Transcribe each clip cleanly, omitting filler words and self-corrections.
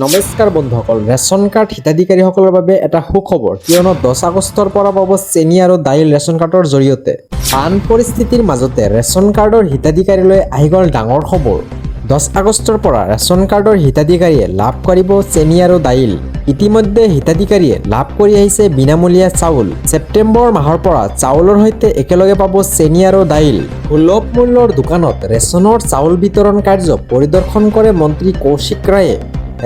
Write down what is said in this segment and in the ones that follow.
নমস্কাৰ বন্ধুসকল, ration card হিতাধিকাৰীসকলৰ বাবে এটা সুখবৰ, কিয়নো 10 আগষ্টৰ পৰা পাব চেনি আৰু দাইল ৰেচন কাৰ্ডৰ জৰিয়তে। বান পৰিস্থিতিৰ মাজতে ৰেচন কাৰ্ডৰ হিতাধিকাৰীলৈ আহি গ'ল ডাঙৰ খবৰ। 10 আগষ্টৰ পৰা ৰেচন কাৰ্ডৰ হিতাধিকাৰীয়ে লাভ কৰিব চেনি আৰু দাইল। ইতিমধ্যে হিতাধিকাৰীয়ে লাভ কৰি আহিছে বিনামূলীয়া চাউল। ছেপ্টেম্বৰ মাহৰ পৰা চাউলৰ সৈতে একেলগে পাব চেনি আৰু দাইল। সুলভ মূল্যৰ দোকানত ৰেচনৰ চাউল বিতৰণ কাৰ্য পৰিদৰ্শন কৰে মন্ত্ৰী কৌশিক ৰায়ে।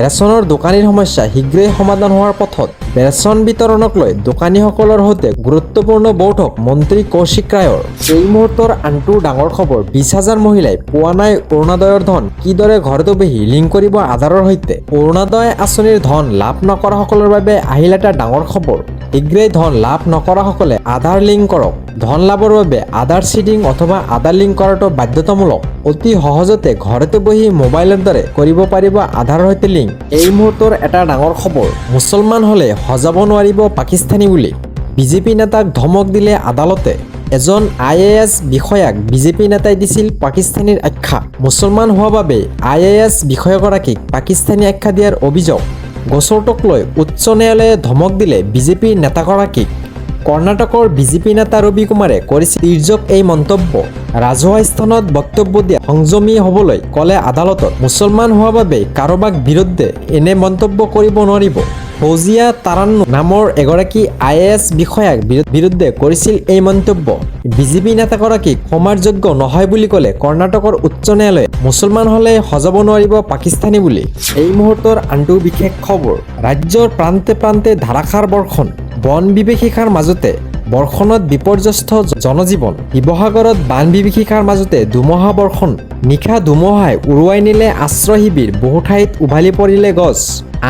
ৰেচনৰ দোকানীৰ সমস্যা শীঘ্ৰেই সমাধান হোৱাৰ পথত। ৰেচন বিতৰণক লৈ দোকানীসকলৰ সৈতে গুৰুত্বপূৰ্ণ বৈঠক মন্ত্ৰী কৌশিক ৰায়ৰ। এই মুহূৰ্তৰ আনটো ডাঙৰ খবৰ, 20,000 মহিলাই পোৱা নাই অৰুণোদয়ৰ ধন, কিদৰে ঘৰতে বহি লিংক কৰিব আধাৰৰ সৈতে। অৰুণোদয় আঁচনিৰ ধন লাভ নকৰাসকলৰ বাবে আহিল এটা ডাঙৰ খবৰ। শীঘ্ৰেই ধন লাভ নকৰাসকলে আধাৰ লিংক কৰক। ধন লাভৰ বাবে আধাৰ চিডিং অথবা আধাৰ লিংক কৰাটো বাধ্যতামূলক। অতি সহজতে ঘৰতে বহি মোবাইলৰ দ্বাৰা কৰিব পাৰিব আধাৰৰ সৈতে লিংক। এই মুহূৰ্তৰ এটা ডাঙৰ খবৰ, মুছলমান হ'লে সজাব নোৱাৰিব পাকিস্তানী বুলি বিজেপি নেতাক ধমক দিলে আদালতে। এজন IAS বিষয়াক বিজেপি নেতাই দিছিল পাকিস্তানীৰ আখ্যা। মুছলমান হোৱা বাবে IAS বিষয়াগৰাকীক পাকিস্তানী আখ্যা দিয়াৰ অভিযোগ। গোচৰটোক লৈ উচ্চ ন্যায়ালয়ে ধমক দিলে বিজেপি নেতাগৰাকীক। কৰ্ণাটকৰ বিজেপি নেতা ৰবি কুমাৰে কৰিছিল তিৰ্যক এই মন্তব্য। ৰাজহুৱা স্থানত বক্তব্য দিয়া সংযমী হ'বলৈ ক'লে আদালতত। মুছলমান হোৱা বাবে কাৰোবাক বিৰুদ্ধে এনে মন্তব্য কৰিব নোৱাৰিব। ফৌজিয়া তাৰান্নু নামৰ এগৰাকী IAS বিষয়াক বিৰুদ্ধে কৰিছিল এই মন্তব্য। বিজেপি নেতাগৰাকীক ক্ষমাৰ যোগ্য নহয় বুলি ক'লে কৰ্ণাটকৰ উচ্চ ন্যায়ালয়ে। মুছলমান হ'লে সজাব নোৱাৰিব পাকিস্তানী বুলি। এই মুহূৰ্তৰ আনটো বিশেষ খবৰ, ৰাজ্যৰ প্ৰান্তে প্ৰান্তে ধাৰাসাৰ বৰ্ষণ। বন বিভীষিকাৰ মাজতে বৰ্ষণত বিপৰ্যস্ত জনজীৱন। শিৱসাগৰত বান বিভীষিকাৰ মাজতে ধুমুহা বৰ্ষণ। নিশা ধুমুহাই উৰুৱাই নিলে আশ্ৰয় শিবিৰ, বহু ঠাইত উভালি পৰিলে গছ।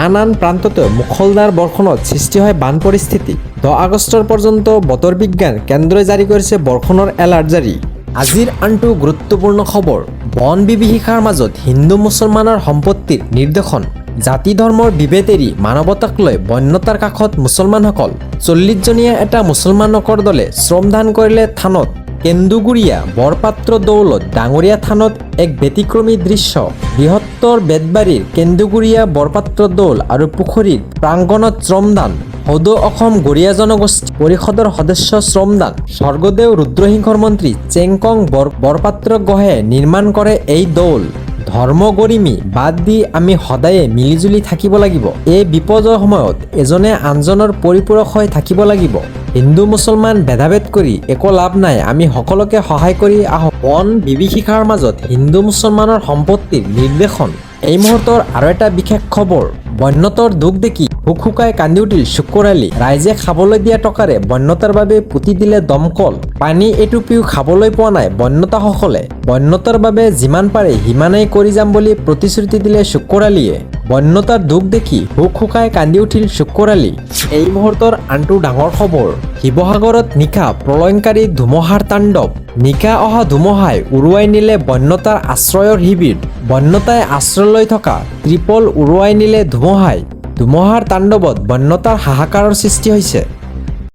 আন প্ৰান্ততো মুখলধাৰ বৰ্ষণত সৃষ্টি হয় বান পৰিস্থিতি। 10 আগষ্টৰ পৰ্যন্ত বতৰ বিজ্ঞান কেন্দ্ৰই জাৰি কৰিছে বৰ্ষণৰ এলাৰ্ট জাৰি। আজিৰ আনটো গুৰুত্বপূৰ্ণ খবৰ, বন বিভীষিকাৰ মাজত হিন্দু মুছলমানৰ সম্পত্তিৰ নিৰ্দেশন। জাতি ধৰ্মৰ বিভেদ এৰি মানৱতাক লৈ বন্যতাৰ কাষত মুছলমানসকল। 40জনীয়া এটা মুছলমান লোকৰ দলে শ্ৰমদান কৰিলে থানত। কেন্দুগুৰিয়া বৰপাত্ৰ দৌলত ডাঙৰীয়া থানত এক ব্যতিক্ৰমী দৃশ্য। বৃহত্তৰ বেতবাৰীৰ কেন্দুগুৰিয়া বৰপাত্ৰ দৌল আৰু পুখুৰীৰ প্ৰাংগণত শ্ৰমদান। সদৌ অসম গৰিয়া জনগোষ্ঠী পৰিষদৰ সদস্য শ্ৰমদান। স্বৰ্গদেউ ৰুদ্ৰসিংহৰ মন্ত্ৰী চেংকং বৰপাত্ৰ গোহাঁয়ে নিৰ্মাণ কৰে এই দৌল। ধৰ্ম গৰিমী বাদ দি আমি সদায়ে মিলিজুলি থাকিব লাগিব। এই বিপদৰ সময়ত এজনে আনজনৰ পৰিপূৰক হৈ থাকিব লাগিব। হিন্দু মুছলমান ভেদাভেদ কৰি একো লাভ নাই, আমি সকলোকে সহায় কৰি আহোঁ। বন বিভীষিকাৰ মাজত হিন্দু মুছলমানৰ সম্পত্তিৰ নিৰ্দেশন। এই মুহূৰ্তৰ আৰু এটা বিশেষ খবৰ, বন্যতাৰ দুখ দেখি শুকাই কান্দি উঠিল শুকুৰ আলী। ৰাইজে খাবলৈ দিয়া টকাৰে বন্যতাৰ বাবে পুতি দিলে দমকল। পানী এটুপিও খাবলৈ পোৱা নাই বন্যতাসকলে। বন্যতাৰ বাবে যিমান পাৰে সিমানেই কৰি যাম বুলি প্ৰতিশ্ৰুতি দিলে শুকুৰ আলীয়ে। বন্যতাৰ দুখ দেখি শুকাই কান্দি উঠিল শুকুৰ আলী। এই মুহূৰ্তৰ আনটো ডাঙৰ খবৰ, শিৱসাগৰত নিশা প্ৰলয়ংকাৰী ধুমুহাৰ তাণ্ডৱ। নিশা অহা ধুমুহাই উৰুৱাই নিলে বন্যতাৰ আশ্ৰয়ৰ শিবিৰ। বন্যতাই আশ্ৰয় লৈ থকা ত্ৰিপল উৰুৱাই নিলে ধুমুহাই। ধুমুহাৰ তাণ্ডৱত বন্যতাৰ হাহাকাৰৰ সৃষ্টি হৈছে।